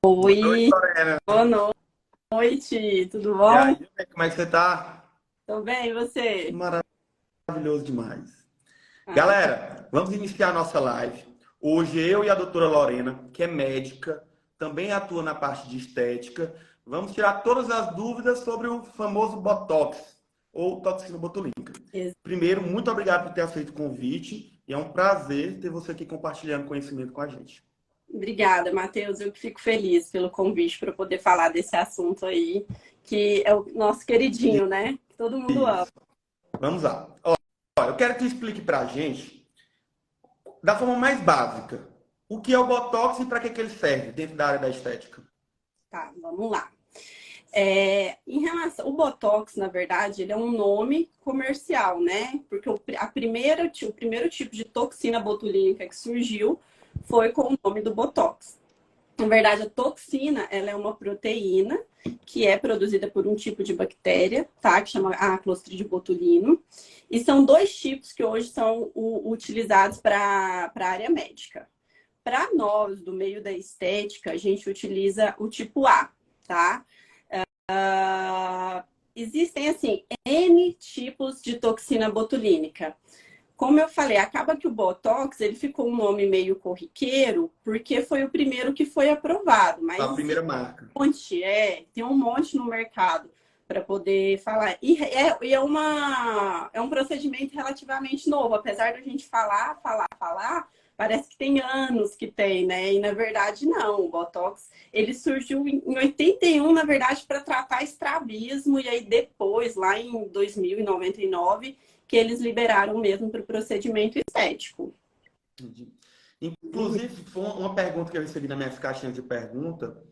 Boa noite, Oi, Lorena. boa noite, tudo E bom? aí, como é que você tá? Tô bem, e você? Maravilhoso demais. Ah, que... Galera, vamos iniciar a nossa live. Hoje eu e a doutora Lorena, que é médica, também atua na parte de estética, vamos tirar todas as dúvidas sobre o famoso Botox, ou toxina botulínica. ex- Primeiro, muito obrigado por ter aceito o convite, e é um prazer ter você aqui compartilhando conhecimento com a gente. Obrigada, Matheus. Eu que fico feliz pelo convite para poder falar desse assunto aí, que é o nosso queridinho, né? Que todo mundo ama. Isso. Vamos lá. Ó, eu quero que você explique para a gente da forma mais básica. O que é o Botox e para que ele serve dentro da área da estética? Tá, vamos lá. Em relação, o Botox, na verdade, ele é um nome comercial, né? Porque o primeiro tipo de toxina botulínica que surgiu foi com o nome do Botox. Na verdade, a toxina, ela é uma proteína que é produzida por um tipo de bactéria, tá? Que chama a Clostridium botulinum. E são dois tipos que hoje são utilizados para a área médica. Para nós, do meio da estética, a gente utiliza o tipo A, tá? Existem, assim, N tipos de toxina botulínica. Como eu falei, acaba que o Botox ele ficou um nome meio corriqueiro, porque foi o primeiro que foi aprovado, A mas existe primeira marca. um monte, tem um monte no mercado para poder falar. É um procedimento relativamente novo, apesar da gente falar, parece que tem anos que tem, né? E na verdade não, o Botox ele surgiu em 81, na verdade, para tratar estrabismo, e aí depois, lá em 2099 que eles liberaram mesmo para o procedimento estético. Inclusive, foi uma pergunta que eu recebi na minha caixinha de pergunta,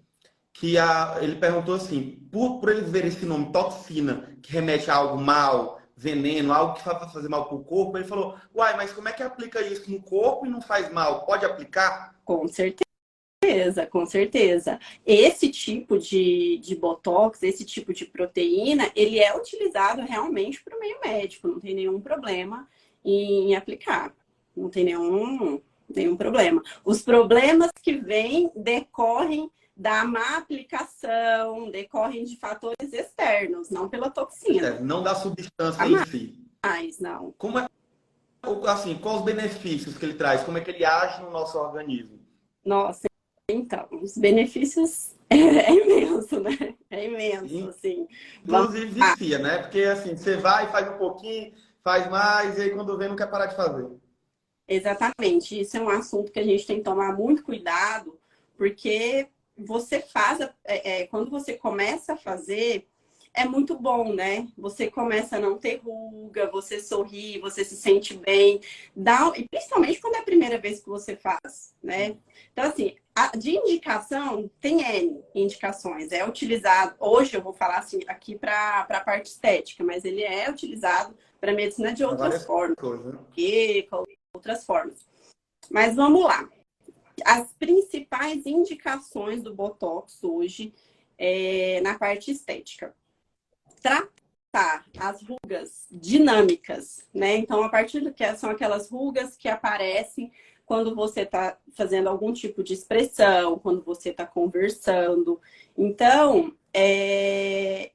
ele perguntou assim, por eles verem esse nome toxina, que remete a algo mal, veneno, algo que vai fazer mal para o corpo, ele falou, uai, mas como é que aplica isso no corpo e não faz mal? Pode aplicar? Com certeza, com certeza. Esse tipo de botox, esse tipo de proteína, ele é utilizado realmente para o meio médico, não tem nenhum problema em aplicar. Não tem nenhum problema. Os problemas que vêm decorrem da má aplicação, decorrem de fatores externos, não pela toxina. Não da substância A em si. mais, não. Como é, assim, quais os benefícios que ele traz? Como é que ele age no nosso organismo? Nossa, então, os benefícios é imenso, né? É imenso, assim. Vamos Inclusive lá. vicia, né? Porque assim, você vai, faz um pouquinho, faz mais, e aí quando vê, não quer parar de fazer. Exatamente. Isso é um assunto que a gente tem que tomar muito cuidado, porque você faz, quando você começa a fazer, é muito bom, né? Você começa a não ter ruga, você sorri, você se sente bem, e principalmente quando é a primeira vez que você faz, né? Então, assim, de indicação, tem N indicações. É utilizado, hoje eu vou falar assim aqui para a parte estética, mas ele é utilizado para medicina de Para outras várias formas, coisas, né? outras formas. Mas vamos lá. As principais indicações do Botox hoje na parte estética. Tratar as rugas dinâmicas, né? Então, a partir do que são aquelas rugas que aparecem quando você está fazendo algum tipo de expressão, quando você está conversando. Então,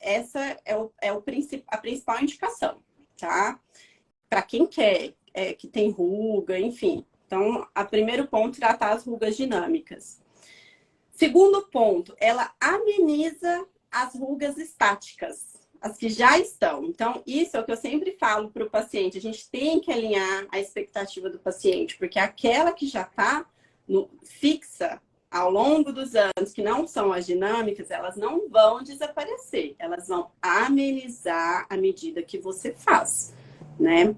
essa a principal indicação, tá? Para quem quer, que tem ruga, enfim. Então, a primeiro ponto, tratar as rugas dinâmicas. Segundo ponto, ela ameniza as rugas estáticas, as que já estão. Então, isso é o que eu sempre falo para o paciente. A gente tem que alinhar a expectativa do paciente, porque aquela que já está fixa ao longo dos anos, que não são as dinâmicas, elas não vão desaparecer. Elas vão amenizar à medida que você faz, né?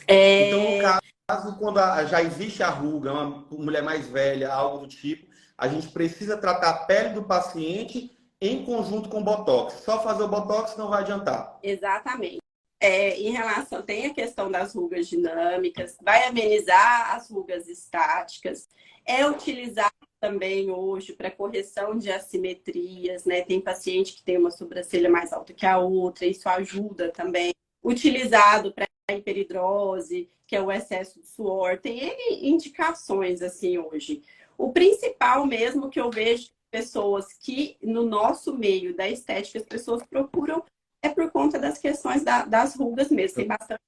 Então, no caso, quando já existe a ruga, uma mulher mais velha, algo do tipo, a gente precisa tratar a pele do paciente em conjunto com o Botox. Só fazer o Botox não vai adiantar. Exatamente. Em relação, tem a questão das rugas dinâmicas, vai amenizar as rugas estáticas, é utilizado também hoje para correção de assimetrias, né? Tem paciente que tem uma sobrancelha mais alta que a outra, isso ajuda também. Utilizado para hiperidrose, que é o excesso de suor, tem N indicações assim hoje. O principal mesmo que eu vejo pessoas que, no nosso meio da estética, as pessoas procuram é por conta das questões das rugas mesmo. Tem bastante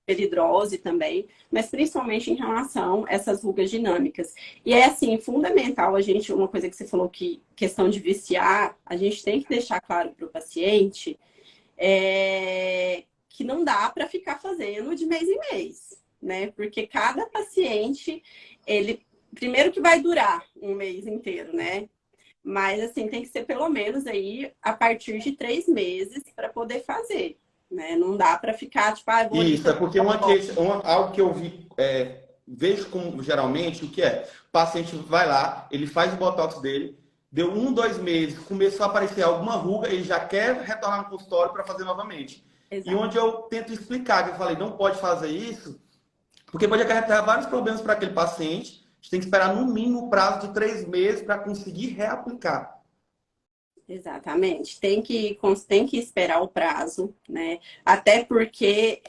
peridrose também, mas principalmente em relação a essas rugas dinâmicas. E é assim, fundamental a gente, uma coisa que você falou que questão de viciar, a gente tem que deixar claro para o paciente que não dá para ficar fazendo de mês em mês, né? Porque cada paciente, ele primeiro que vai durar um mês inteiro, né? Mas, assim, tem que ser pelo menos aí a partir de 3 meses para poder fazer, né? Não dá para ficar, tipo, ah, vou ali... Isso, é porque algo que eu vi, vejo como geralmente o que é. O paciente vai lá, ele faz o botox dele, deu 1, 2 meses, começou a aparecer alguma ruga, ele já quer retornar no consultório para fazer novamente. Exato. E onde eu tento explicar, que eu falei, não pode fazer isso, porque pode acarretar vários problemas para aquele paciente. A gente tem que esperar no mínimo o prazo de 3 meses para conseguir reaplicar. Exatamente. Tem que esperar o prazo, né? Até porque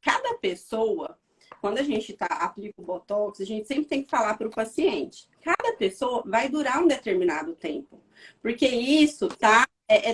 cada pessoa, quando a gente aplica o Botox, a gente sempre tem que falar para o paciente. Cada pessoa vai durar um determinado tempo. Porque isso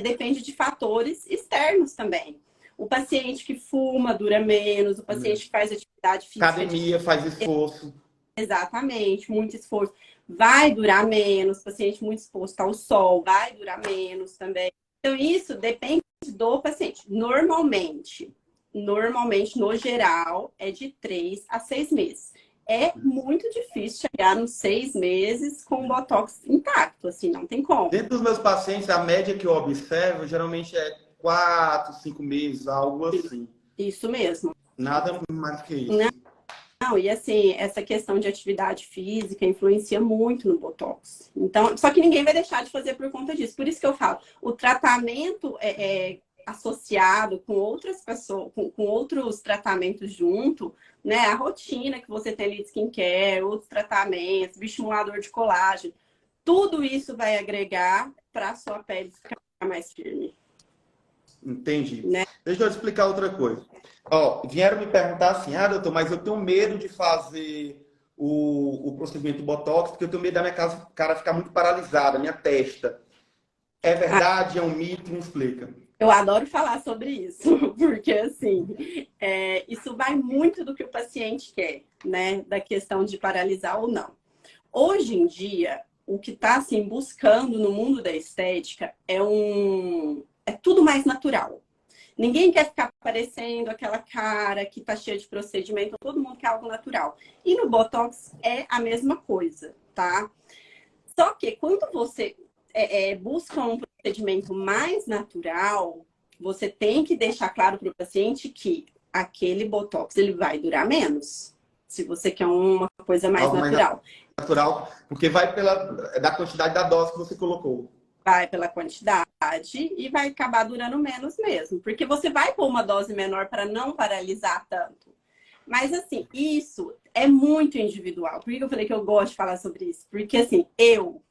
depende de fatores externos também. O paciente que fuma dura menos, o paciente que faz atividade física... Academia, faz esforço. Exatamente, muito esforço. Vai durar menos, paciente muito exposto ao sol, vai durar menos também. Então, isso depende do paciente. Normalmente, no geral, é de 3 a 6 meses. É muito difícil chegar nos 6 meses com o Botox intacto, assim, não tem como. Dentro dos meus pacientes, a média que eu observo geralmente é 4, 5 meses, algo assim. Isso mesmo. Nada mais que isso. Não, e assim, essa questão de atividade física influencia muito no Botox. Então, só que ninguém vai deixar de fazer por conta disso. Por isso que eu falo, o tratamento associado com outras pessoas, com outros tratamentos junto, né? A rotina que você tem ali de skincare, outros tratamentos, estimulador de colágeno, tudo isso vai agregar para a sua pele ficar mais firme. Entendi. Né? Deixa eu te explicar outra coisa. Vieram me perguntar assim, doutor, mas eu tenho medo de fazer o procedimento Botox, porque eu tenho medo da minha cara ficar muito paralisada, minha testa. É verdade? É um mito? Me explica. Eu adoro falar sobre isso, porque assim, isso vai muito do que o paciente quer, né? Da questão de paralisar ou não. Hoje em dia, o que está assim, buscando no mundo da estética é tudo mais natural. Ninguém quer ficar parecendo aquela cara que tá cheia de procedimento, todo mundo quer algo natural. E no Botox é a mesma coisa, tá? Só que quando você busca um procedimento mais natural, você tem que deixar claro para o paciente que aquele Botox ele vai durar menos. Se você quer uma coisa mais natural. Natural, porque vai da quantidade da dose que você colocou. Vai pela quantidade e vai acabar durando menos mesmo. Porque você vai pôr uma dose menor para não paralisar tanto. Mas, assim, isso é muito individual. Por que eu falei que eu gosto de falar sobre isso? Porque, assim,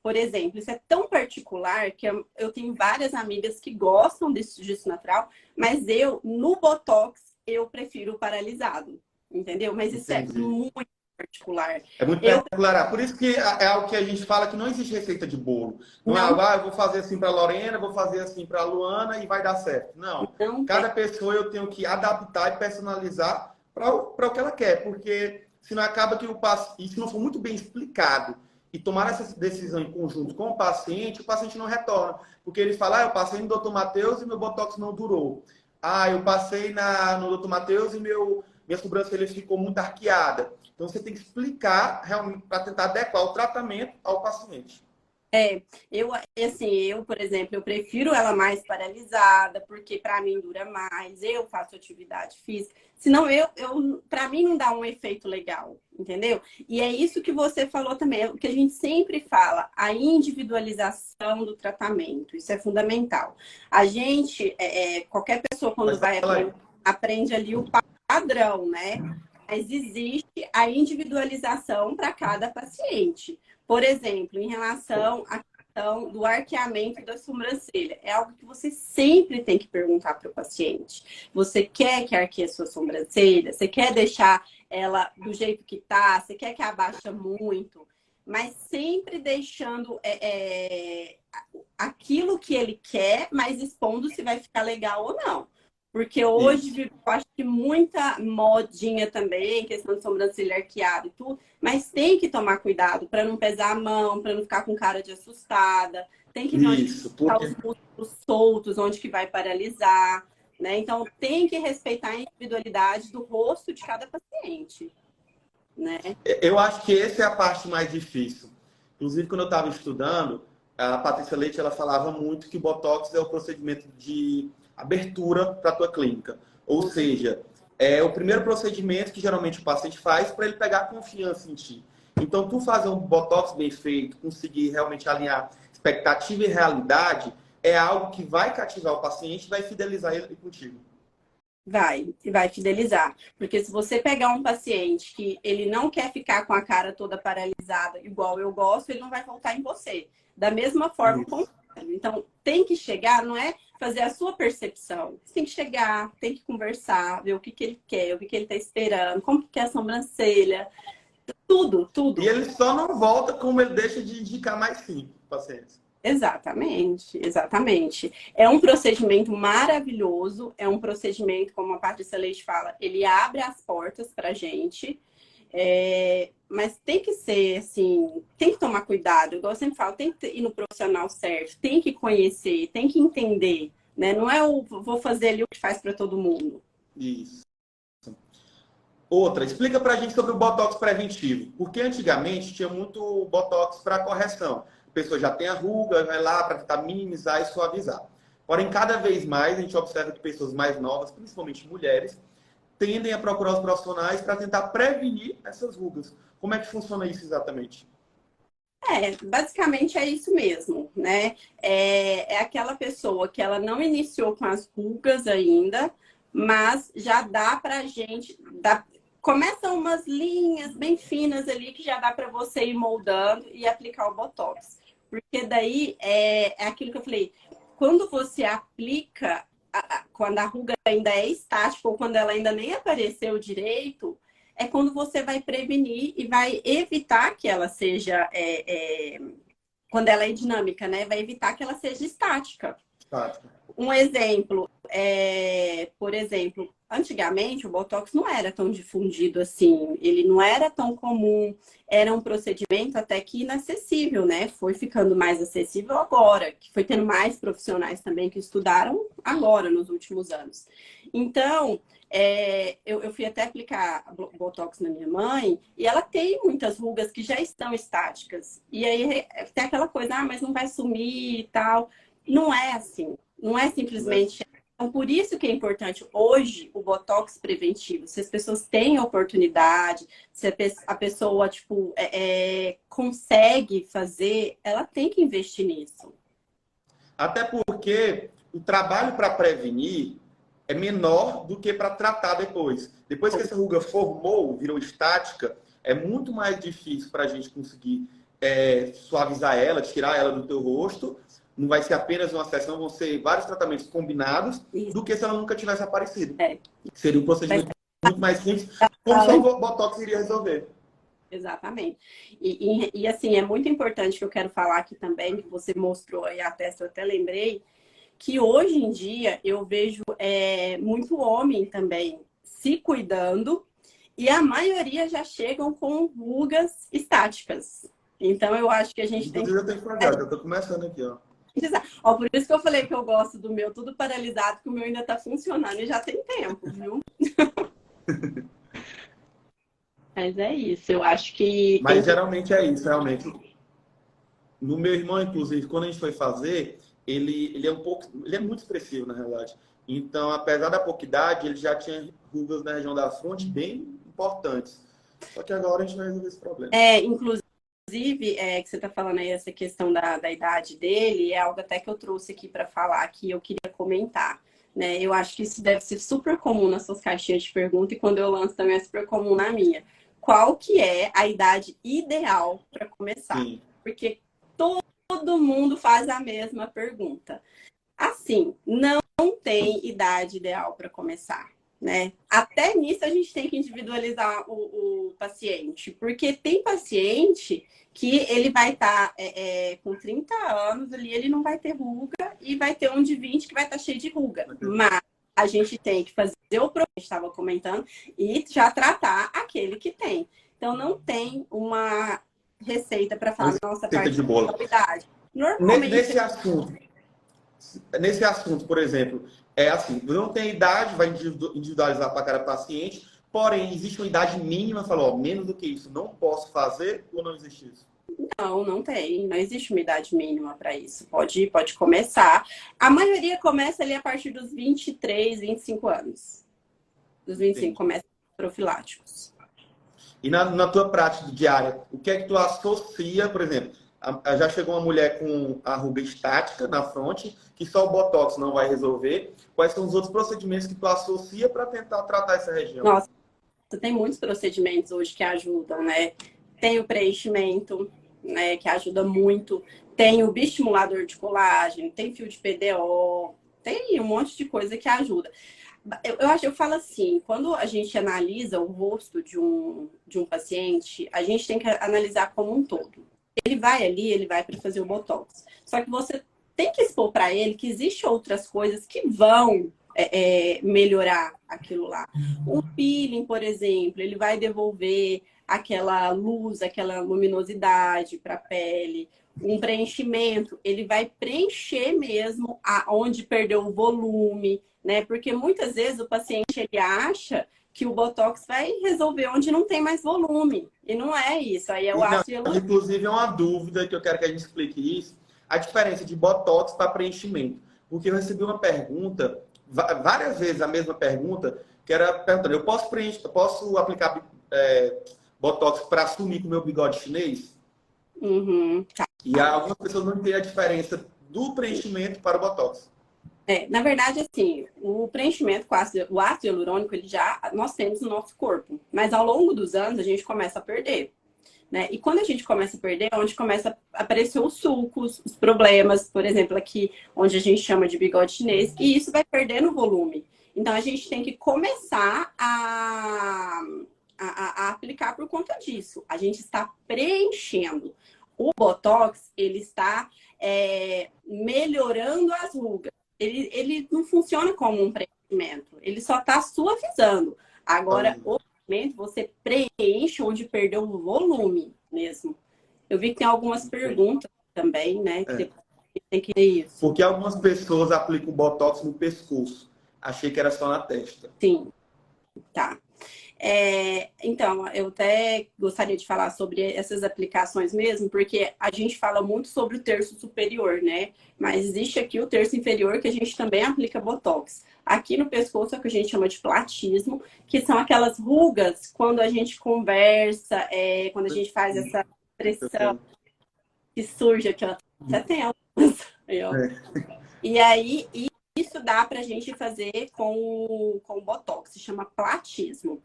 por exemplo, isso é tão particular que eu tenho várias amigas que gostam disso natural, mas no Botox, eu prefiro o paralisado. Entendeu? Mas isso é muito particular. É muito particular. Por isso que é algo que a gente fala que não existe receita de bolo. Não é algo, eu vou fazer assim para a Lorena, vou fazer assim para a Luana e vai dar certo. Não. Cada pessoa eu tenho que adaptar e personalizar para o que ela quer. Porque senão acaba que e se não for muito bem explicado e tomar essa decisão em conjunto com o paciente não retorna. Porque ele fala, eu passei no Dr. Matheus e meu Botox não durou. Eu passei no Dr. Matheus e minha sobrancelha ficou muito arqueada. Então, você tem que explicar realmente para tentar adequar o tratamento ao paciente. Eu, por exemplo, eu prefiro ela mais paralisada, porque para mim dura mais, eu faço atividade física. Senão, para mim não dá um efeito legal, entendeu? E é isso que você falou também, o que a gente sempre fala, a individualização do tratamento. Isso é fundamental. A gente, qualquer pessoa, quando aprende ali o padrão, né? Mas existe a individualização para cada paciente. Por exemplo, em relação à questão do arqueamento da sobrancelha. É algo que você sempre tem que perguntar para o paciente. Você quer que arqueie a sua sobrancelha? Você quer deixar ela do jeito que está? Você quer que abaixa muito? mas sempre deixando aquilo que ele quer, mas expondo se vai ficar legal ou não. Porque hoje Isso. eu acho que muita modinha também, questão de sobrancelha arqueada e tudo, mas tem que tomar cuidado para não pesar a mão, para não ficar com cara de assustada, tem que ver onde que Isso, tá porque os músculos soltos, onde que vai paralisar, né? Então tem que respeitar a individualidade do rosto de cada paciente, né? eu acho que essa é a parte mais difícil. Inclusive, quando eu estava estudando, a Patrícia Leite ela falava muito que o Botox é o procedimento de abertura para a tua clínica. Ou seja, é o primeiro procedimento que geralmente o paciente faz para ele pegar confiança em ti. Então, tu fazer um Botox bem feito, conseguir realmente alinhar expectativa e realidade, é algo que vai cativar o paciente e vai fidelizar ele contigo. E vai fidelizar. Porque se você pegar um paciente que ele não quer ficar com a cara toda paralisada, igual eu gosto, ele não vai voltar em você. Da mesma forma, o Isso. contrário. Então, tem que chegar, não é fazer a sua percepção. Você tem que chegar, tem que conversar, ver o que ele quer, o que ele está esperando, como que é a sobrancelha, tudo, E tudo. ele só não volta como ele deixa de indicar mais sim, pacientes. Exatamente, exatamente. É um procedimento maravilhoso, é um procedimento, como a Patrícia Leite fala, ele abre as portas para a gente, mas tem que ser assim, tem que tomar cuidado, igual eu sempre falo, tem que ir no profissional certo, tem que conhecer, tem que entender, né? Não é o vou fazer ali o que faz para todo mundo. Isso. Outra, explica pra gente sobre o Botox preventivo. Porque antigamente tinha muito Botox para correção. A pessoa já tem a ruga, vai lá para tentar minimizar e suavizar. Porém, cada vez mais a gente observa que pessoas mais novas, principalmente mulheres, tendem a procurar os profissionais para tentar prevenir essas rugas. Como é que funciona isso exatamente? Basicamente é isso mesmo, né? É aquela pessoa que ela não iniciou com as rugas ainda, mas já dá pra gente, começam umas linhas bem finas ali que já dá para você ir moldando e aplicar o Botox. Porque daí é aquilo que eu falei, quando você aplica, quando a ruga ainda é estática ou quando ela ainda nem apareceu direito, é quando você vai prevenir e vai evitar que ela seja, quando ela é dinâmica, né? Vai evitar que ela seja estática. Tá. Um exemplo, por exemplo, antigamente o Botox não era tão difundido assim, ele não era tão comum, era um procedimento até que inacessível, né? Foi ficando mais acessível agora, que foi tendo mais profissionais também que estudaram agora, nos últimos anos. Então, eu fui até aplicar Botox na minha mãe e ela tem muitas rugas que já estão estáticas. E aí tem aquela coisa, mas não vai sumir e tal. Não é assim. Não é simplesmente. Então, por isso que é importante hoje o Botox preventivo. Se as pessoas têm a oportunidade, se a pessoa, tipo, consegue fazer, ela tem que investir nisso. Até porque o trabalho para prevenir é menor do que para tratar depois. Depois que essa ruga formou, virou estática, é muito mais difícil para a gente conseguir suavizar ela, tirar ela do teu rosto. Não vai ser apenas uma sessão, vão ser vários tratamentos combinados, Isso. do que se ela nunca tivesse aparecido. É. Seria um procedimento muito mais simples, como só o Botox iria resolver. Exatamente. E assim, é muito importante que eu quero falar aqui também, que você mostrou aí a testa, eu até lembrei, que hoje em dia eu vejo muito homem também se cuidando e a maioria já chegam com rugas estáticas. Então eu acho que a gente tem que Inclusive, eu tenho que pagar, já estou começando aqui, ó. pesquisar. Ó, por isso que eu falei que eu gosto do meu tudo paralisado, que o meu ainda está funcionando e já tem tempo, viu? Mas é isso, eu acho que tem Mas que. geralmente é isso, realmente. No meu irmão, inclusive, quando a gente foi fazer, ele é um pouco, ele é muito expressivo, na realidade. Então, apesar da pouca idade, ele já tinha rugas na região da fronte bem importantes. Só que agora a gente vai resolver esse problema. Inclusive, que você está falando aí, essa questão da idade dele, é algo até que eu trouxe aqui para falar, que eu queria comentar. Né? Eu acho que isso deve ser super comum nas suas caixinhas de pergunta, e quando eu lanço também é super comum na minha. Qual que é a idade ideal para começar? Sim. Porque todo mundo faz a mesma pergunta. Assim, não tem idade ideal para começar. né? Até nisso a gente tem que individualizar o paciente, porque tem paciente que ele vai estar com 30 anos ali, ele não vai ter ruga, e vai ter um de 20 que vai estar cheio de ruga. Mas a gente tem que fazer o que a gente estava comentando e já tratar aquele que tem. Então, não tem uma receita para falar, nossa, Receita parte de da bolo. idade. Normalmente, Nesse assunto, por exemplo, é assim, não tem idade, vai individualizar para cada paciente, porém, existe uma idade mínima, falou, menos do que isso, não posso fazer ou não existe isso? não tem. Não existe uma idade mínima para isso. Pode começar. A maioria começa ali a partir dos 23, 25 anos. Dos 25 começa profiláticos. E na tua prática diária, o que é que tu associa, por exemplo, já chegou uma mulher com a ruga estática na fronte, que só o Botox não vai resolver. Quais são os outros procedimentos que tu associa para tentar tratar essa região? Nossa, tem muitos procedimentos hoje que ajudam, né? Tem o preenchimento, né, que ajuda muito. Tem o bioestimulador de colágeno, tem fio de PDO, tem um monte de coisa que ajuda. Eu falo assim, quando a gente analisa o rosto de um paciente, a gente tem que analisar como um todo. Ele vai ali, ele vai para fazer o Botox. Só que você tem que expor para ele que existem outras coisas que vão melhorar aquilo lá. Um peeling, por exemplo, ele vai devolver aquela luz, aquela luminosidade para a pele. Um preenchimento, ele vai preencher mesmo onde perdeu o volume, né? Porque muitas vezes o paciente ele acha que o Botox vai resolver onde não tem mais volume. E não é isso. Aí é o ácido hialurônico. Inclusive, é uma dúvida que eu quero que a gente explique isso. A diferença de Botox para preenchimento. Porque eu recebi uma pergunta, várias vezes a mesma pergunta, que era perguntando, eu posso aplicar Botox para sumir com o meu bigode chinês? Tá. E algumas pessoas não têm a diferença do preenchimento para o Botox. Na verdade, assim, o preenchimento com o ácido hialurônico, nós temos no nosso corpo. Mas ao longo dos anos, a gente começa a perder. Né? E quando a gente começa a perder, é onde começa a aparecer os sulcos, os problemas, por exemplo, aqui, onde a gente chama de bigode chinês, e isso vai perdendo volume. Então, a gente tem que começar a aplicar por conta disso. A gente está preenchendo. O Botox, ele está melhorando as rugas. Ele não funciona como um preenchimento. Ele só está suavizando. Agora, o preenchimento, você preenche onde perdeu o volume mesmo. Eu vi que tem algumas perguntas também, né? Que tem que ter isso. Porque algumas pessoas aplicam Botox no pescoço. Achei que era só na testa. Sim. Tá. Então, eu até gostaria de falar sobre essas aplicações mesmo, porque a gente fala muito sobre o terço superior, né? Mas existe aqui o terço inferior que a gente também aplica Botox. Aqui no pescoço é o que a gente chama de platismo, que são aquelas rugas quando a gente conversa, quando a gente faz essa pressão que surge aqui, ó. Até tem algumas. E aí, isso dá pra gente fazer com Botox, se chama platismo.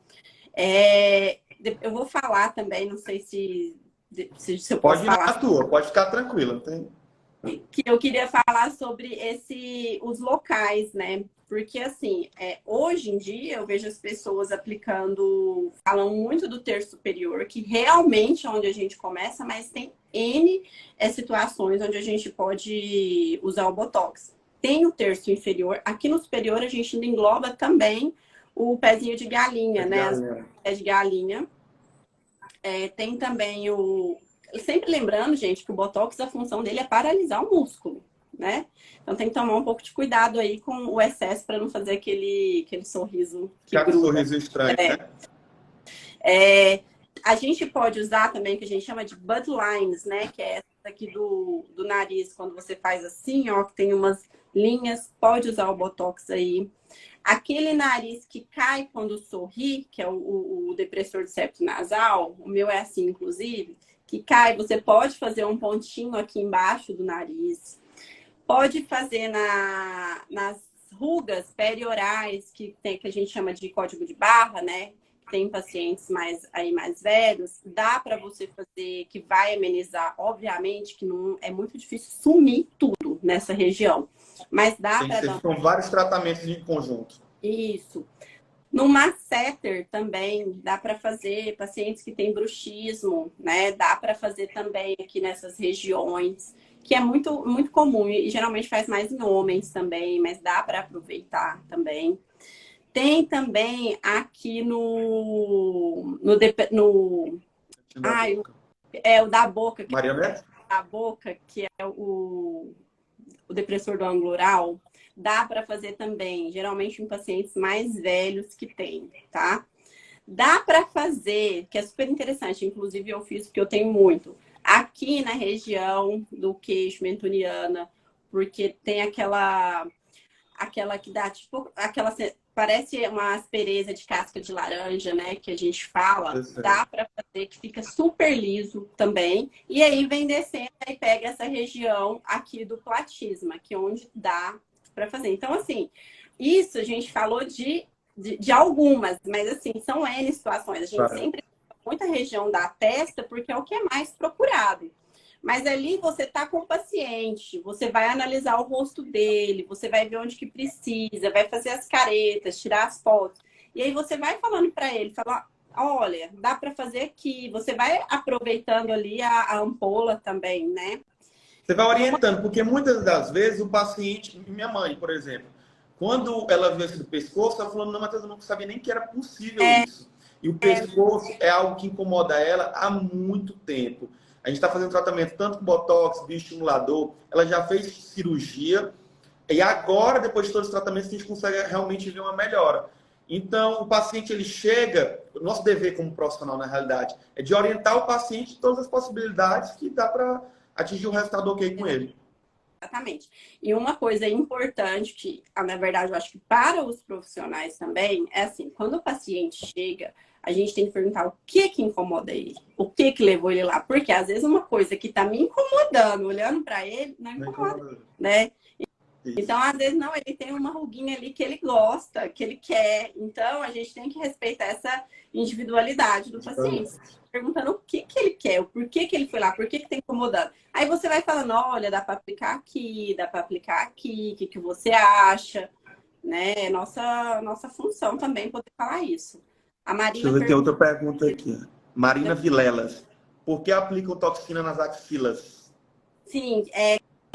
Eu vou falar também, não sei se eu posso falar. Pode ir na tua, pode ficar tranquila. Que eu queria falar sobre os locais, né? Porque, assim, hoje em dia eu vejo as pessoas falam muito do terço superior, que realmente é onde a gente começa, mas tem N situações onde a gente pode usar o Botox. Tem o terço inferior, aqui no superior a gente ainda engloba também o pezinho de galinha, né? Pé de galinha. Tem também sempre lembrando, gente, que o Botox, a função dele é paralisar o músculo, né? Então tem que tomar um pouco de cuidado aí com o excesso para não fazer aquele sorriso que gruda. Sorriso estranho, né? A gente pode usar também, que a gente chama de bud lines, né? Que é essa aqui do nariz, quando você faz assim, ó, que tem umas linhas, pode usar o Botox aí. Aquele nariz que cai quando sorri, que é o depressor de septo nasal, o meu é assim, inclusive, que cai, você pode fazer um pontinho aqui embaixo do nariz. Pode fazer nas rugas periorais, que a gente chama de código de barra, né? Tem pacientes mais velhos, dá para você fazer, que vai amenizar, obviamente, que não é muito difícil sumir tudo nessa região. Mas dá para dar. São vários tratamentos em conjunto. Isso. No masseter também dá para fazer pacientes que têm bruxismo, né? Dá para fazer também aqui nessas regiões, que é muito comum e geralmente faz mais em homens também, mas dá para aproveitar também. Tem também aqui no Da ai, boca. é o da boca, que Marionete? é da boca, que é o depressor do ângulo oral. Dá para fazer também, geralmente em pacientes mais velhos que tem, tá? Dá para fazer, que é super interessante, inclusive eu fiz porque eu tenho muito, aqui na região do queixo mentoniana, porque tem aquela que dá, tipo, aquela parece uma aspereza de casca de laranja, né, que a gente fala, dá para fazer que fica super liso também. E aí vem descendo e pega essa região aqui do platisma, que é onde dá para fazer. Então, assim, isso a gente falou de algumas, mas assim, são N situações. A gente Claro. sempre muita região da testa porque é o que é mais procurado. Mas ali você está com o paciente, você vai analisar o rosto dele, você vai ver onde que precisa, vai fazer as caretas, tirar as fotos. E aí você vai falando para ele, fala, olha, dá para fazer aqui. Você vai aproveitando ali a ampola também, né? Você vai orientando, porque muitas das vezes o paciente, minha mãe, por exemplo, quando ela viu esse do pescoço, ela falou, não, Matheus, eu não sabia nem que era possível isso. E o pescoço é algo que incomoda ela há muito tempo. A gente está fazendo tratamento tanto com botox, bioestimulador, ela já fez cirurgia, e agora, depois de todos os tratamentos, a gente consegue realmente ver uma melhora. Então, o paciente, ele chega, o nosso dever como profissional, na realidade, é de orientar o paciente em todas as possibilidades que dá para atingir um resultado ok com ele. Exatamente. E uma coisa importante que, na verdade, eu acho que para os profissionais também, é assim, quando o paciente chega, a gente tem que perguntar o que que incomoda ele, o que que levou ele lá, porque às vezes uma coisa que tá me incomodando, olhando para ele, não incomoda, né? Então, às vezes, não, ele tem uma ruguinha ali que ele gosta, que ele quer. Então, a gente tem que respeitar essa individualidade do paciente. Perguntando o que que ele quer, o porquê que ele foi lá, por que que tá incomodando. Aí você vai falando, olha, dá para aplicar aqui, dá para aplicar aqui, o que que você acha? Né? É nossa função também poder falar isso. A Deixa eu Marina ver, tem pergunta, outra pergunta aqui. Marina Vilelas. Por que aplicam toxina nas axilas? sim,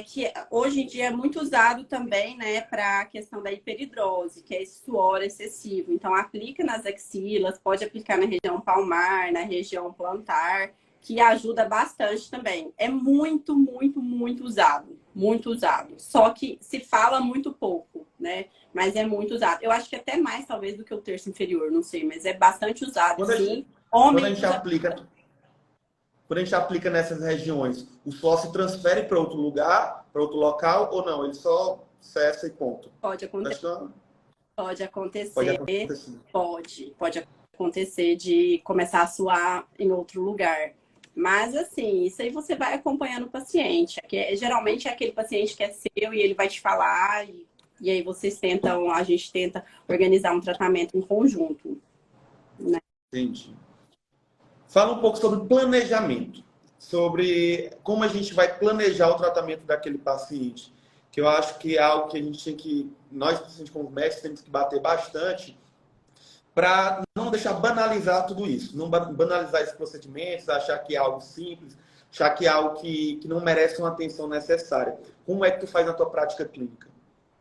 que hoje em dia é muito usado também, né, para a questão da hiperidrose, que é esse suor excessivo. Então, aplica nas axilas, pode aplicar na região palmar, na região plantar, que ajuda bastante também. É muito usado, muito usado. Só que se fala muito pouco, né? Mas é muito usado. Eu acho que até mais, talvez, do que o terço inferior, não sei, mas é bastante usado, sim. Quando a Homem gente usa. aplica, quando a gente aplica nessas regiões, o suor se transfere para outro lugar, para outro local, ou não? Ele só cessa e ponto. Pode acontecer. Acho que não, Pode pode acontecer, acontecer. pode acontecer de começar a suar em outro lugar. Mas assim, isso aí você vai acompanhando o paciente. Geralmente é aquele paciente que é seu e ele vai te falar, e aí a gente tenta organizar um tratamento em conjunto, né? Entendi. Fala um pouco sobre planejamento, sobre como a gente vai planejar o tratamento daquele paciente, que eu acho que é algo que a gente tem que, nós, como médicos, temos que bater bastante para não deixar banalizar tudo isso, não banalizar esses procedimentos, achar que é algo simples, achar que é algo que não merece uma atenção necessária. Como é que tu faz na tua prática clínica?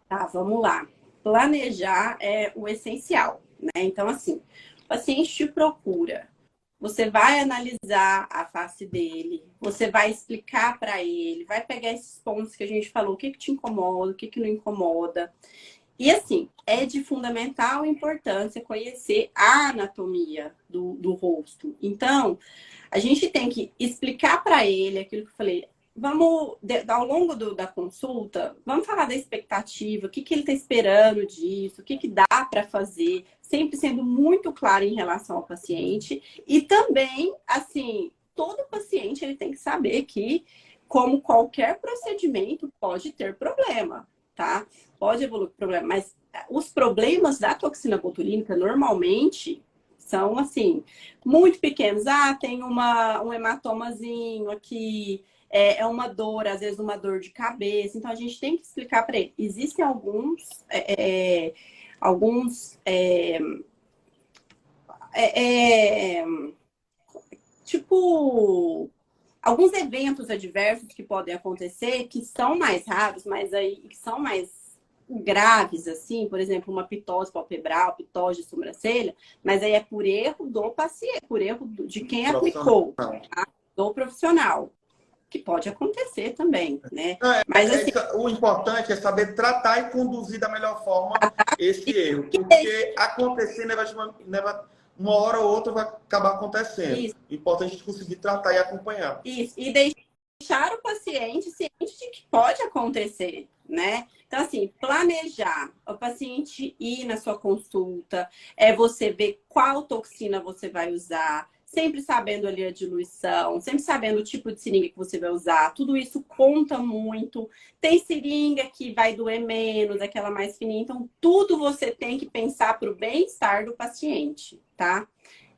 Tá, vamos lá. Planejar é o essencial, né? Então, assim, o paciente te procura. Você vai analisar a face dele, você vai explicar para ele, vai pegar esses pontos que a gente falou, o que que te incomoda, o que que não incomoda. E assim, é de fundamental importância conhecer a anatomia do rosto. Então, a gente tem que explicar para ele aquilo que eu falei. Vamos, ao longo da consulta, vamos falar da expectativa, o que que ele está esperando disso, o que que dá para fazer, sempre sendo muito claro em relação ao paciente. E também, assim, todo paciente ele tem que saber que, como qualquer procedimento, pode ter problema, tá? Pode evoluir com problema, mas os problemas da toxina botulínica normalmente são assim muito pequenos. Ah, tem um hematomazinho aqui, é uma dor, às vezes uma dor de cabeça. Então a gente tem que explicar para ele. Existem alguns tipo, alguns eventos adversos que podem acontecer, que são mais raros, mas aí que são mais graves, assim, por exemplo, uma pitose palpebral, pitose de sobrancelha, mas aí é por erro do paciente, por erro de quem aplicou, tá? Do profissional, que pode acontecer também, né? Mas assim, o importante é saber tratar e conduzir da melhor forma esse erro, porque acontecer, uma hora ou outra vai acabar acontecendo. Isso. O importante é a gente conseguir tratar e acompanhar. Isso, e deixar o paciente ciente de que pode acontecer, né? Então, assim, planejar o paciente ir na sua consulta, você ver qual toxina você vai usar, sempre sabendo ali a diluição, sempre sabendo o tipo de seringa que você vai usar, tudo isso conta muito. Tem seringa que vai doer menos, aquela mais fininha, então tudo você tem que pensar para o bem-estar do paciente, tá?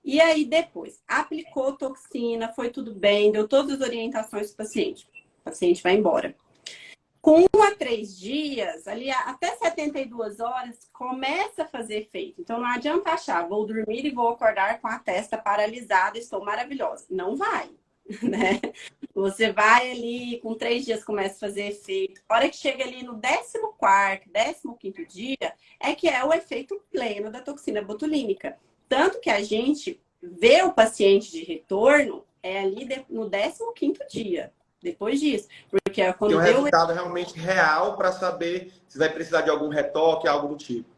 E aí, depois, aplicou toxina, foi tudo bem, deu todas as orientações para o paciente vai embora. Com 1 a 3 dias, ali até 72 horas, começa a fazer efeito. Então, não adianta achar, vou dormir e vou acordar com a testa paralisada, estou maravilhosa. Não vai, né? Você vai ali, com 3 dias começa a fazer efeito. A hora que chega ali no 14º, 15º dia, é que é o efeito pleno da toxina botulínica. Tanto que a gente vê o paciente de retorno ali no 15º dia, depois disso. Porque é quando tem um resultado realmente real para saber se vai precisar de algum retoque, algo do tipo.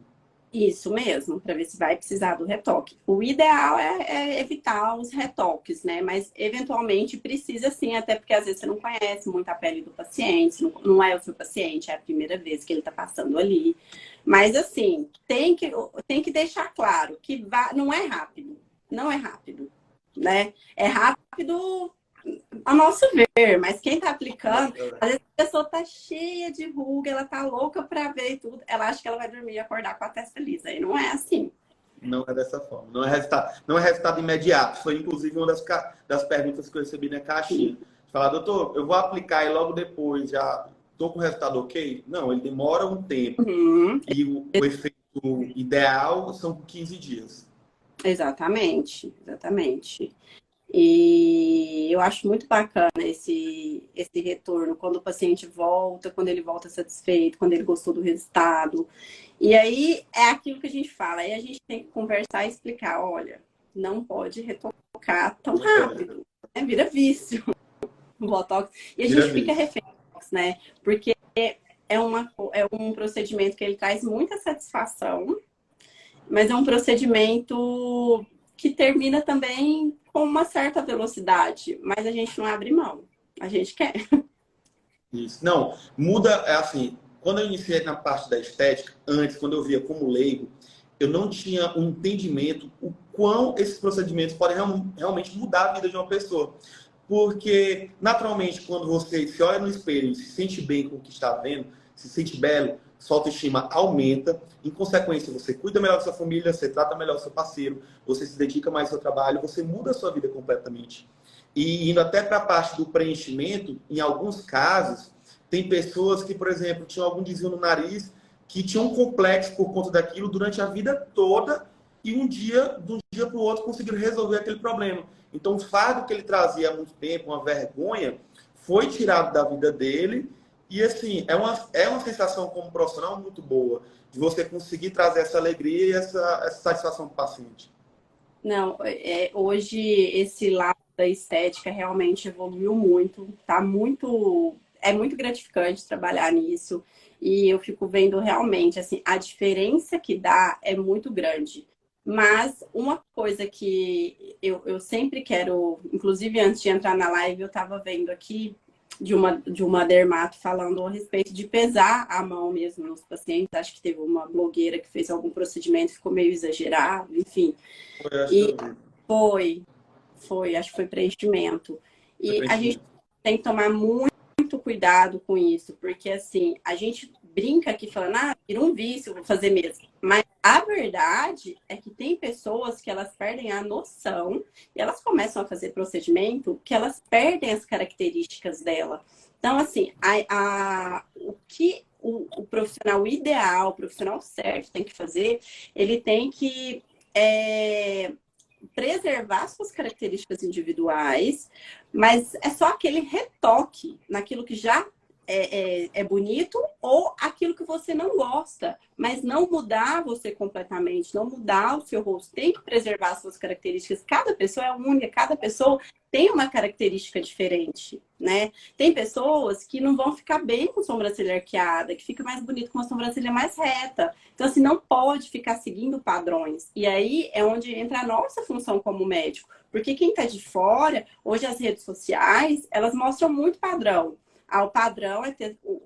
Isso mesmo, para ver se vai precisar do retoque. O ideal é evitar os retoques, né? Mas eventualmente precisa sim, até porque às vezes você não conhece muito a pele do paciente, não é o seu paciente, é a primeira vez que ele está passando ali. Mas assim, tem que deixar claro que não é rápido, não é rápido, né? É rápido a nosso ver, mas quem tá aplicando, às vezes a pessoa tá cheia de ruga, ela tá louca pra ver e tudo, ela acha que ela vai dormir e acordar com a testa lisa, e não é assim. Não é dessa forma, não é resultado imediato. Foi inclusive uma das perguntas que eu recebi na caixinha. Falar, doutor, eu vou aplicar e logo depois já tô com o resultado ok? Não, ele demora um tempo. Uhum. E o efeito ideal são 15 dias. Exatamente, exatamente. E eu acho muito bacana esse retorno, quando o paciente volta, quando ele volta satisfeito, quando ele gostou do resultado. E aí é aquilo que a gente fala, aí a gente tem que conversar e explicar, olha, não pode retocar tão rápido, né? Vira vício o Botox. E a gente fica refém, né? Porque é um procedimento que ele traz muita satisfação, mas é um procedimento que termina também com uma certa velocidade, mas a gente não abre mão. A gente quer. Isso. Não, muda, é assim, quando eu iniciei na parte da estética, antes, quando eu via como leigo, eu não tinha um entendimento o quão esses procedimentos podem realmente mudar a vida de uma pessoa. Porque, naturalmente, quando você se olha no espelho e se sente bem com o que está vendo, se sente belo, sua autoestima aumenta. Em consequência, você cuida melhor da sua família, você trata melhor o seu parceiro, você se dedica mais ao seu trabalho, você muda a sua vida completamente. E indo até para a parte do preenchimento, em alguns casos, tem pessoas que, por exemplo, tinham algum desvio no nariz, que tinham um complexo por conta daquilo durante a vida toda e de um dia para o outro, conseguiram resolver aquele problema. Então, o fardo que ele trazia há muito tempo, uma vergonha, foi tirado da vida dele. E, assim, é uma sensação como profissional muito boa, de você conseguir trazer essa alegria e essa satisfação para o paciente. Não, hoje esse lado da estética realmente evoluiu muito, tá muito, é muito gratificante trabalhar nisso. E eu fico vendo realmente, assim, a diferença que dá é muito grande. Mas uma coisa que eu sempre quero, inclusive antes de entrar na live, eu estava vendo aqui de uma dermato falando a respeito de pesar a mão mesmo nos pacientes. Acho que teve uma blogueira que fez algum procedimento, ficou meio exagerado, enfim. E acho que foi preenchimento. E a gente tem que tomar muito cuidado com isso, porque assim, a gente brinca aqui falando, vira um vício, vou fazer mesmo. Mas a verdade é que tem pessoas que elas perdem a noção e elas começam a fazer procedimento que elas perdem as características dela. Então, assim, o que o profissional ideal, o profissional certo tem que fazer, ele tem que preservar suas características individuais, mas é só aquele retoque naquilo que já é bonito ou aquilo que você não gosta, mas não mudar você completamente, não mudar o seu rosto. Tem que preservar suas características. Cada pessoa é única, cada pessoa tem uma característica diferente, né? Tem pessoas que não vão ficar bem com sobrancelha arqueada, que fica mais bonito com uma sobrancelha mais reta. Então, assim, não pode ficar seguindo padrões. E aí é onde entra a nossa função como médico. Porque quem tá de fora, hoje as redes sociais, elas mostram muito padrão. O padrão é ter o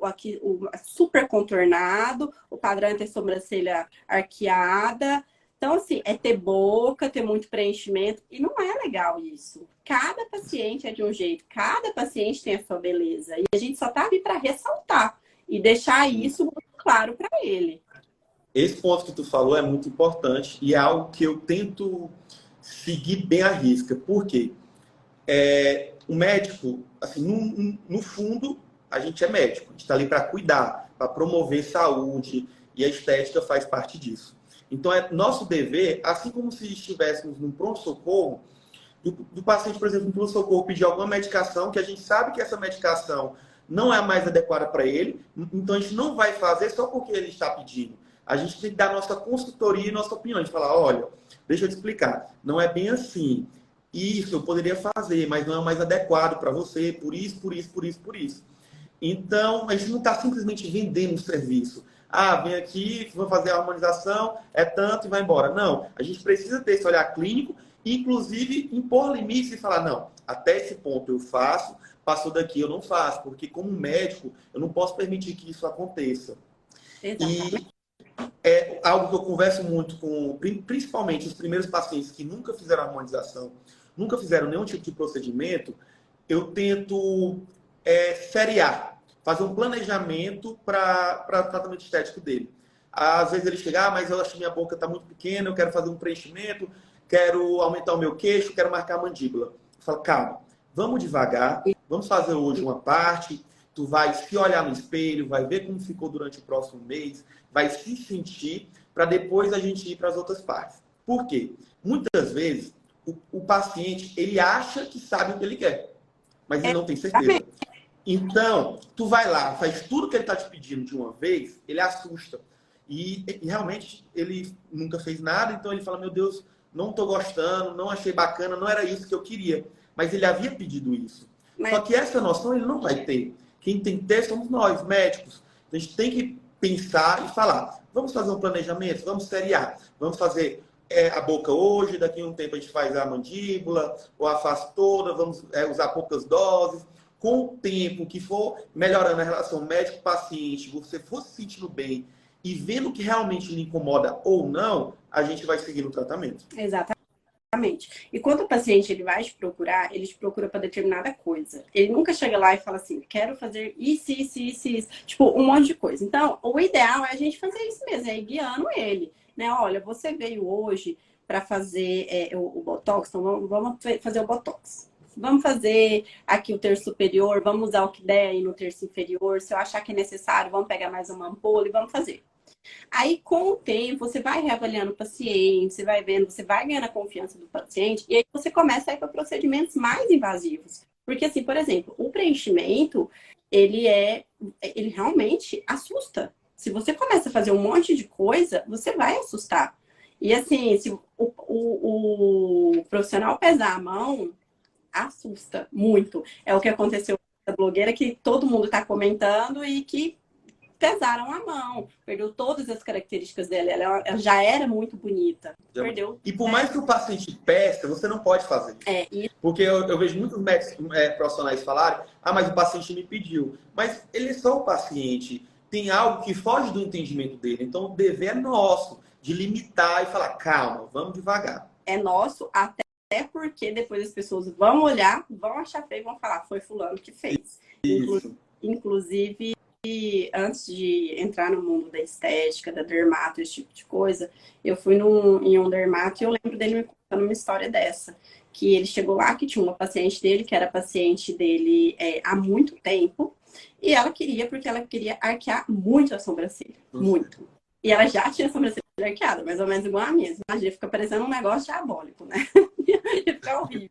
super contornado, o padrão é ter sobrancelha arqueada. Então, assim, é ter boca, ter muito preenchimento. E não é legal isso. Cada paciente é de um jeito, cada paciente tem a sua beleza. E a gente só tá ali para ressaltar e deixar isso muito claro para ele. Esse ponto que tu falou é muito importante e é algo que eu tento seguir bem à risca. Por quê? O médico, assim, no fundo, a gente é médico. A gente está ali para cuidar, para promover saúde e a estética faz parte disso. Então, é nosso dever, assim como se estivéssemos num pronto-socorro, do paciente, por exemplo, no pronto-socorro pedir alguma medicação que a gente sabe que essa medicação não é a mais adequada para ele, então a gente não vai fazer só porque ele está pedindo. A gente tem que dar nossa consultoria e nossa opinião. A gente falar, olha, deixa eu te explicar, não é bem assim. Isso eu poderia fazer, mas não é o mais adequado para você, por isso, por isso, por isso, por isso. Então, a gente não está simplesmente vendendo um serviço. Ah, vem aqui, vou fazer a harmonização, é tanto e vai embora. Não, a gente precisa ter esse olhar clínico, inclusive impor limites e falar, não, até esse ponto eu faço, passou daqui eu não faço, porque como médico eu não posso permitir que isso aconteça. Exatamente. E é algo que eu converso muito com, principalmente os primeiros pacientes que nunca fizeram harmonização, nunca fizeram nenhum tipo de procedimento, eu tento seriar, fazer um planejamento para o tratamento estético dele. Às vezes ele chega, mas eu acho que minha boca está muito pequena, eu quero fazer um preenchimento, quero aumentar o meu queixo, quero marcar a mandíbula. Eu falo, calma, vamos devagar, vamos fazer hoje uma parte, tu vai se olhar no espelho, vai ver como ficou durante o próximo mês, vai se sentir, para depois a gente ir para as outras partes. Por quê? Muitas vezes o paciente, ele acha que sabe o que ele quer, mas ele não tem certeza. Então, tu vai lá, faz tudo que ele está te pedindo de uma vez, ele assusta. E realmente ele nunca fez nada, então ele fala, meu Deus, não estou gostando, não achei bacana, não era isso que eu queria. Mas ele havia pedido isso. Só que essa noção ele não vai ter. Quem tem que ter somos nós, médicos. A gente tem que pensar e falar, vamos fazer um planejamento, vamos seriar, vamos fazer a boca hoje, daqui a um tempo a gente faz a mandíbula, ou a face toda, vamos usar poucas doses. Com o tempo que for melhorando a relação médico-paciente, você for se sentindo bem e vendo o que realmente lhe incomoda ou não, a gente vai seguir no tratamento. Exatamente. E quando o paciente ele vai te procurar, ele te procura para determinada coisa. Ele nunca chega lá e fala assim, quero fazer isso, isso, isso, isso. Tipo, um monte de coisa. Então, o ideal é a gente fazer isso mesmo, é ir guiando ele. Né? Olha, você veio hoje para fazer o Botox, então vamos fazer o Botox. Vamos fazer aqui o terço superior, vamos usar o que der aí no terço inferior. Se eu achar que é necessário, vamos pegar mais uma ampola e vamos fazer. Aí, com o tempo, você vai reavaliando o paciente, você vai vendo, você vai ganhando a confiança do paciente, e aí você começa a ir para procedimentos mais invasivos. Porque, assim, por exemplo, o preenchimento, ele realmente assusta. Se você começa a fazer um monte de coisa, você vai assustar. E, assim, se o profissional pesar a mão, assusta muito. É o que aconteceu com a blogueira, que todo mundo está comentando e que pesaram a mão. Perdeu todas as características dela. Ela já era muito bonita. Perdeu. E por mais que o paciente peça, você não pode fazer isso. Porque eu vejo muitos médicos profissionais falarem, mas o paciente me pediu. Mas ele é só o paciente. Tem algo que foge do entendimento dele. Então o dever é nosso de limitar e falar, calma, vamos devagar. É nosso até porque depois as pessoas vão olhar, vão achar feio e vão falar, foi fulano que fez. Inclusive, antes de entrar no mundo da estética, da dermato, esse tipo de coisa, eu fui em um dermato e eu lembro dele me contando uma história dessa. Que ele chegou lá, que tinha uma paciente dele, que era paciente dele há muito tempo, e ela queria, porque ela queria arquear muito a sobrancelha. Muito. E ela já tinha sobrancelha arqueada, mais ou menos igual a minha. Imagina, fica parecendo um negócio diabólico, né? Fica horrível.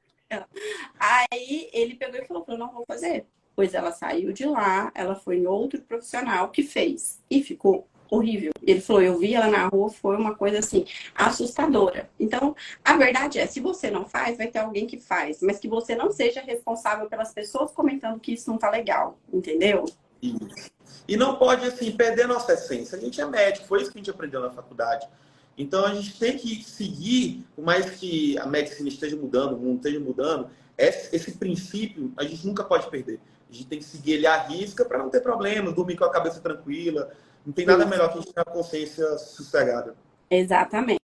Aí ele pegou e falou, não vou fazer. Pois ela saiu de lá, ela foi em outro profissional que fez. E ficou horrível. Ele falou, eu vi ela na rua, foi uma coisa assim, assustadora. Então, a verdade é, se você não faz, vai ter alguém que faz. Mas que você não seja responsável pelas pessoas comentando que isso não tá legal, entendeu? Isso. E não pode, assim, perder a nossa essência. A gente é médico, foi isso que a gente aprendeu na faculdade. Então, a gente tem que seguir, por mais que a medicina esteja mudando, o mundo esteja mudando, esse princípio a gente nunca pode perder. A gente tem que seguir ele à risca para não ter problemas, dormir com a cabeça tranquila. Não tem nada melhor que a gente ter a consciência sossegada. Exatamente.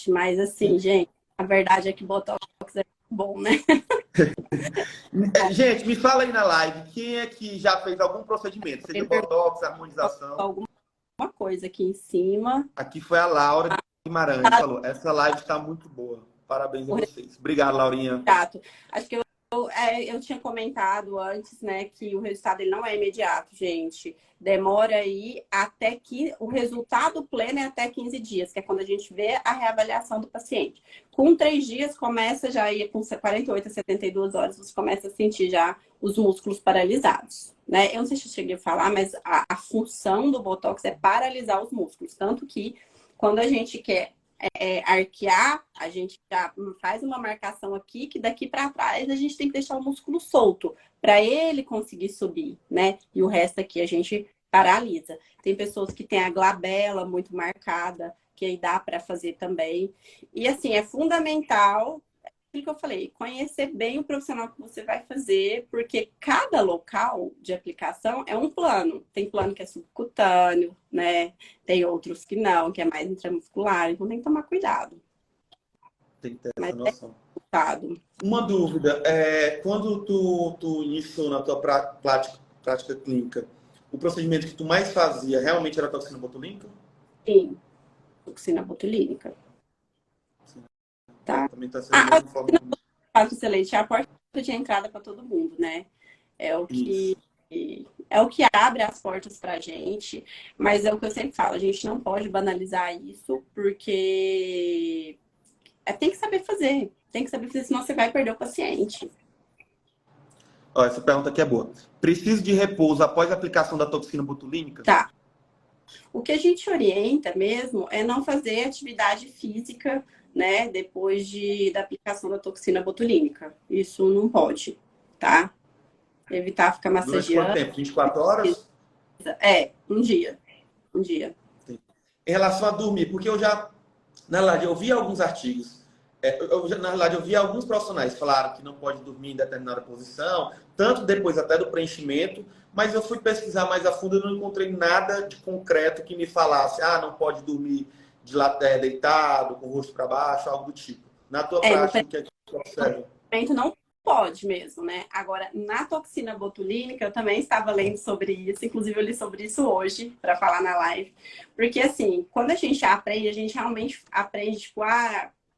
Mas assim, gente, a verdade é que Botox é bom, né? Gente, me fala aí na live, quem é que já fez algum procedimento? Seja botox, harmonização. Alguma coisa aqui em cima. Aqui foi a Laura Guimarães, falou, essa live está muito boa. Parabéns a vocês. Obrigado, Laurinha. Exato. Acho que eu tinha comentado antes, né, que o resultado ele não é imediato, gente. Demora aí até que o resultado pleno é até 15 dias, que é quando a gente vê a reavaliação do paciente. Com 3 dias, começa já aí, com 48 a 72 horas, você começa a sentir já os músculos paralisados, né? Eu não sei se eu cheguei a falar, mas a função do Botox é paralisar os músculos. Tanto que quando a gente quer arquear, a gente já faz uma marcação aqui, que daqui para trás a gente tem que deixar o músculo solto para ele conseguir subir, né? E o resto aqui a gente paralisa. Tem pessoas que têm a glabela muito marcada, que aí dá para fazer também. E assim, é fundamental aquilo que eu falei, conhecer bem o profissional que você vai fazer, porque cada local de aplicação é um plano. Tem plano que é subcutâneo, né? Tem outros que não, que é mais intramuscular, então tem que tomar cuidado. Tem que ter essa noção. Cuidado. Uma dúvida, quando tu iniciou na tua prática clínica, o procedimento que tu mais fazia realmente era a toxina botulínica? Sim, toxina botulínica. Tá? Também está sendo da mesma forma. Excelente, é a porta de entrada para todo mundo, né? É o que abre as portas para a gente, mas é o que eu sempre falo, a gente não pode banalizar isso, porque tem que saber fazer, senão você vai perder o paciente. Ó, essa pergunta aqui é boa. Preciso de repouso após a aplicação da toxina botulínica? Tá. O que a gente orienta mesmo é não fazer atividade física, né, depois da aplicação da toxina botulínica. Isso não pode, tá? Evitar ficar massageando. Durante quanto tempo? 24 horas? Um dia. Um dia. Sim. Em relação a dormir, porque na verdade, eu vi alguns artigos, na verdade, eu vi alguns profissionais que falaram que não pode dormir em determinada posição, tanto depois até do preenchimento, mas eu fui pesquisar mais a fundo e não encontrei nada de concreto que me falasse, não pode dormir deitado, com o rosto para baixo, algo do tipo. Na tua prática, o que é que você observa? Não pode mesmo, né? Agora, na toxina botulínica, eu também estava lendo sobre isso, inclusive eu li sobre isso hoje, para falar na live. Porque, assim, quando a gente aprende, a gente realmente aprende, tipo,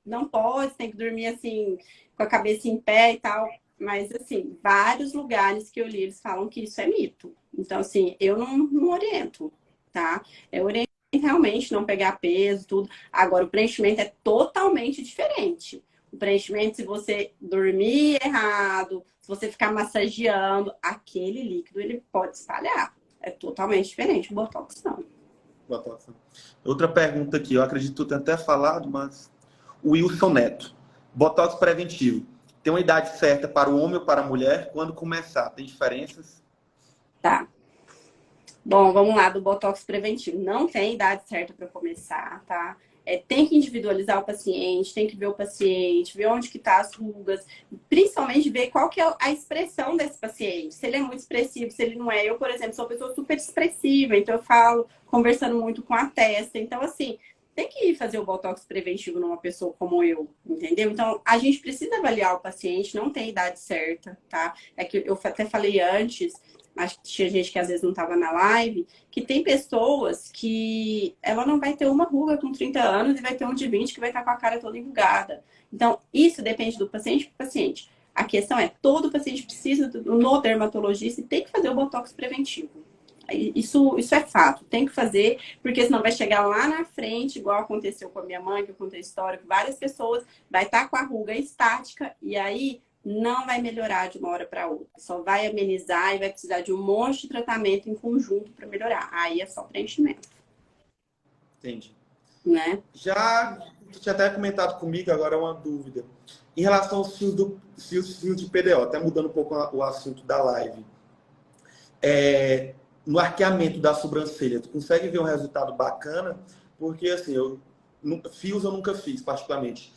não pode, tem que dormir, assim, com a cabeça em pé e tal. Mas, assim, vários lugares que eu li, eles falam que isso é mito. Então, assim, eu não oriento, tá? Eu oriento realmente não pegar peso, tudo. Agora, o preenchimento é totalmente diferente. O preenchimento, se você dormir errado, se você ficar massageando, aquele líquido, ele pode espalhar. É totalmente diferente. O Botox, não. Botox. Outra pergunta aqui, eu acredito que tu tenha até falado, mas... O Wilson Neto. Botox preventivo. Tem uma idade certa para o homem ou para a mulher? Quando começar? Tem diferenças? Tá. Bom, vamos lá, do Botox preventivo. Não tem idade certa para começar, tá? Tem que individualizar o paciente, tem que ver o paciente, ver onde que tá as rugas, principalmente ver qual que é a expressão desse paciente. Se ele é muito expressivo, se ele não é. Eu, por exemplo, sou uma pessoa super expressiva, então eu falo conversando muito com a testa. Então, assim, tem que fazer o Botox preventivo numa pessoa como eu, entendeu? Então, a gente precisa avaliar o paciente, não tem idade certa, tá? É que eu até falei antes, acho que tinha gente que às vezes não estava na live, que tem pessoas que ela não vai ter uma ruga com 30 anos e vai ter um de 20 que vai estar com a cara toda enrugada. Então, isso depende do paciente para o paciente. A questão é, todo paciente precisa no dermatologista e tem que fazer o Botox preventivo. Isso é fato, tem que fazer, porque senão vai chegar lá na frente, igual aconteceu com a minha mãe, que eu contei a história, que várias pessoas vai estar com a ruga estática e aí não vai melhorar de uma hora para outra. Só vai amenizar e vai precisar de um monte de tratamento em conjunto para melhorar. Aí é só preenchimento. Entendi. Né? Já tu tinha até comentado comigo, agora é uma dúvida. Em relação aos fios de PDO, até mudando um pouco o assunto da live. No arqueamento da sobrancelha, tu consegue ver um resultado bacana? Porque, assim, fios eu nunca fiz, particularmente.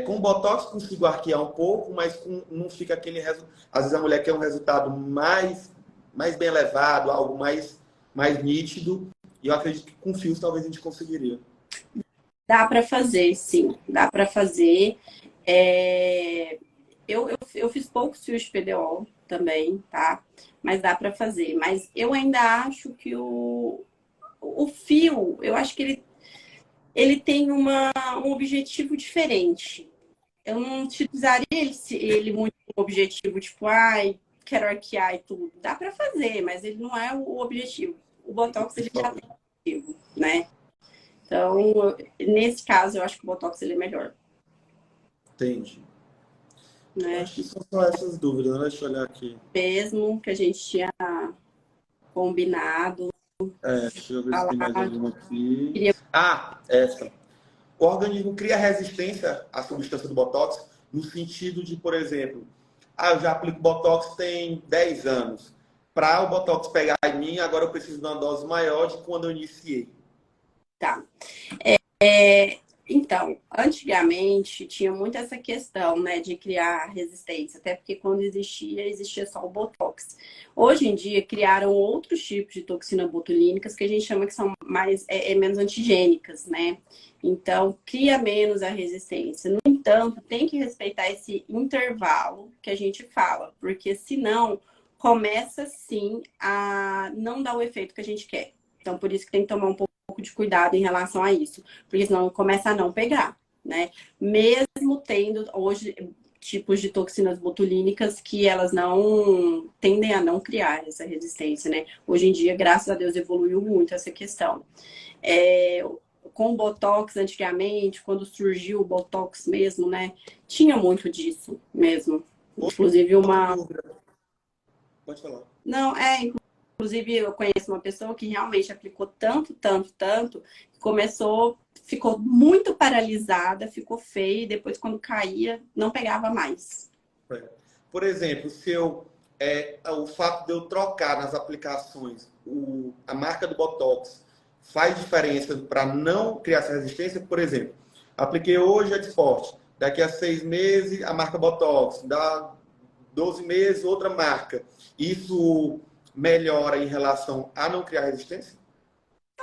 Com Botox consigo arquear um pouco, mas não fica aquele resultado. Às vezes a mulher quer um resultado mais bem elevado, algo mais nítido. E eu acredito que com fios talvez a gente conseguiria. Dá para fazer, sim. Dá para fazer. Eu fiz poucos fios de PDO também, tá? Mas dá para fazer. Mas eu ainda acho que o fio, eu acho que ele tem um objetivo diferente. Eu não utilizaria ele muito como objetivo, tipo, ai, quero arquear e tudo. Dá para fazer, mas ele não é o objetivo. O Botox, ele já tem objetivo, né? Então, nesse caso, eu acho que o Botox ele é melhor. Entendi. Né? Acho que são só essas dúvidas, né? Deixa eu olhar aqui. Mesmo que a gente tinha combinado. Deixa eu ver se tem mais alguma aqui. Queria... Essa. O organismo cria resistência à substância do Botox no sentido de, por exemplo, eu já aplico Botox tem 10 anos. Para o Botox pegar em mim, agora eu preciso de uma dose maior de quando eu iniciei. Tá. Então, antigamente tinha muito essa questão, né, de criar resistência, até porque quando existia só o Botox. Hoje em dia criaram outros tipos de toxina botulínicas que a gente chama que são menos antigênicas, né? Então, cria menos a resistência. No entanto, tem que respeitar esse intervalo que a gente fala, porque senão começa sim a não dar o efeito que a gente quer. Então, por isso que tem que tomar um pouco de cuidado em relação a isso, porque senão começa a não pegar, né? Mesmo tendo hoje tipos de toxinas botulínicas que elas não tendem a não criar essa resistência, né? Hoje em dia, graças a Deus, evoluiu muito essa questão. Com o Botox, antigamente, quando surgiu o Botox mesmo, né? Tinha muito disso mesmo. Inclusive uma... Pode falar. Não, inclusive, eu conheço uma pessoa que realmente aplicou tanto, que ficou muito paralisada, ficou feia, e depois, quando caía, não pegava mais. Por exemplo, o fato de eu trocar nas aplicações a marca do Botox faz diferença para não criar essa resistência? Por exemplo, apliquei hoje a Dysport, daqui a 6 meses a marca Botox, dá 12 meses outra marca. Isso melhora em relação a não criar resistência?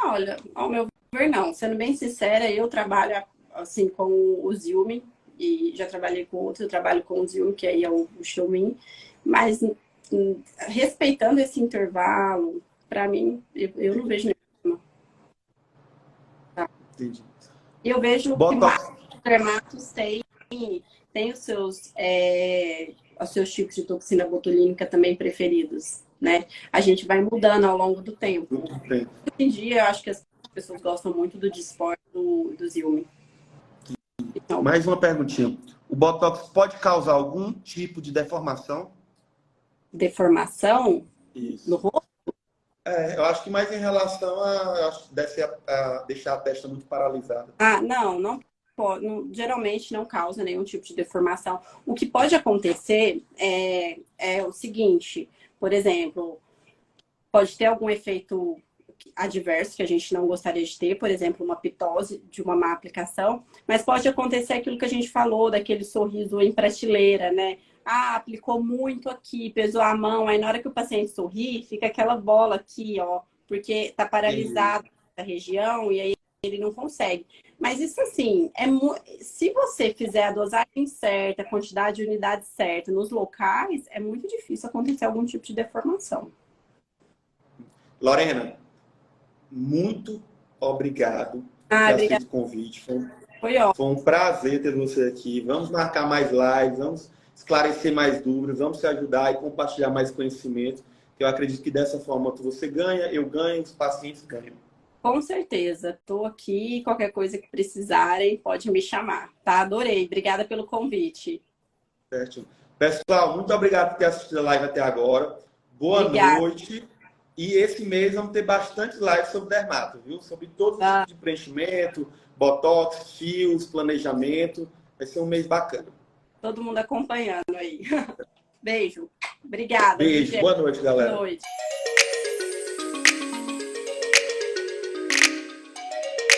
Olha, ao meu ver, não. Sendo bem sincera, eu trabalho assim com o Xeomin e já trabalhei com outros. Eu trabalho com o Xeomin, que aí é o Xeomin, mas respeitando esse intervalo, para mim, eu não vejo nenhuma. Tá? Entendi. Eu vejo Botox. que os dermatos têm os seus tipos de toxina botulínica também preferidos, né? A gente vai mudando ao longo do tempo. Hoje em dia, eu acho que as pessoas gostam muito do Dysport do Xeomin. Então, mais uma perguntinha. O Botox pode causar algum tipo de deformação? Deformação? Isso. No rosto? Eu acho que mais em relação a deixar a testa muito paralisada. Não pode, geralmente não causa nenhum tipo de deformação. O que pode acontecer é o seguinte, por exemplo, pode ter algum efeito adverso que a gente não gostaria de ter, por exemplo, uma pitose de uma má aplicação, mas pode acontecer aquilo que a gente falou, daquele sorriso em prateleira, né? Aplicou muito aqui, pesou a mão, aí na hora que o paciente sorri, fica aquela bola aqui, ó, porque tá paralisado a região e aí ele não consegue. Mas isso assim, se você fizer a dosagem certa, a quantidade de unidades certa nos locais, é muito difícil acontecer algum tipo de deformação. Lorena, muito obrigado por aceito o convite. Foi um prazer ter você aqui. Vamos marcar mais lives, vamos esclarecer mais dúvidas, vamos se ajudar e compartilhar mais conhecimento, que eu acredito que dessa forma você ganha, eu ganho, os pacientes ganham. Com certeza. Estou aqui. Qualquer coisa que precisarem, pode me chamar. Tá? Adorei. Obrigada pelo convite. Certo? Pessoal, muito obrigado por ter assistido a live até agora. Boa Obrigada. noite. E esse mês vamos ter bastante live sobre dermato, viu? Sobre todos os tipos de preenchimento, botox, fios, planejamento. Vai ser um mês bacana. Todo mundo acompanhando aí. Beijo. Obrigada. Beijo. Boa noite, galera. Boa noite.